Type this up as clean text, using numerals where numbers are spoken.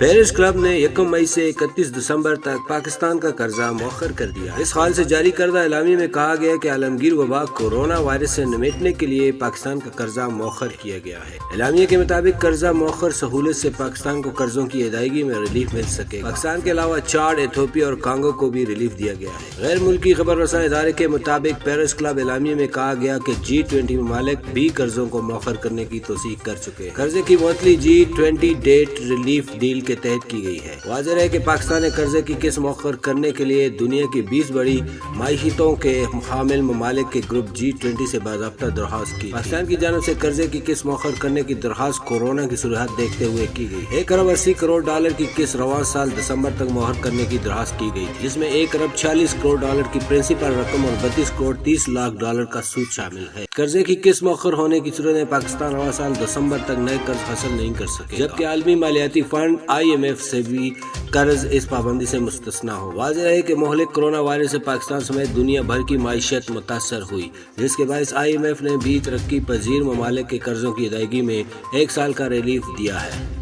Paris club نے 1 مئی سے 31 دسمبر تک پاکستان کا قرضہ مؤخر کر دیا۔ اس حال سے جاری کردہ اعلامیے میں کہا گیا کہ عالمگیر وبا کورونا وائرس سے نمٹنے کے لیے پاکستان کا قرضہ مؤخر کیا گیا ہے۔ اعلامیے کے مطابق قرضہ مؤخر سہولت سے پاکستان کو قرضوں کی ادائیگی میں ریلیف مل سکے۔ پاکستان کے علاوہ چاڈ، ایتھوپیا اور کانگو کو بھی ریلیف دیا گیا ہے۔ غیر ملکی خبر رساں ادارے کے مطابق پیرس کلب اعلامیے میں کہا گیا کہ G20 ممالک بھی قرضوں کو مؤخر کرنے کی توثیق کر چکے ہیں۔ قرضے کی معطلی G20 ڈیٹ ریلیف ڈیل کے تحت کی گئی ہے۔ واضح ہے کہ پاکستان نے قرضے کی قسط مؤخر کرنے کے لیے دنیا کی 20 بڑی معیشتوں کے حامل ممالک کے گروپ G20 سے باضابطہ درخواست کی۔ پاکستان کی جانب سے قرضے کی قسط مؤخر کرنے کی درخواست کورونا کی صورت دیکھتے ہوئے کی گئی۔ 1 ارب 80 کروڑ ڈالر کی قسط رواں سال دسمبر تک مؤخر کرنے کی درخواست کی گئی تھی، جس میں 1 ارب 46 کروڑ ڈالر کی پرنسپل رقم اور 32 کروڑ 30 لاکھ ڈالر کا سود شامل ہے۔ قرضے کی قسط مؤخر ہونے کی صورت میں پاکستان رواں سال دسمبر تک نئے قرض حاصل نہیں کر سکے، جبکہ عالمی مالیاتی فنڈ IMF سے بھی قرض اس پابندی سے مستثنیٰ ہو۔ واضح ہے کہ مہلک کرونا وائرس سے پاکستان سمیت دنیا بھر کی معیشت متاثر ہوئی، جس کے باعث IMF نے بھی ترقی پذیر ممالک کے قرضوں کی ادائیگی میں 1 سال کا ریلیف دیا ہے۔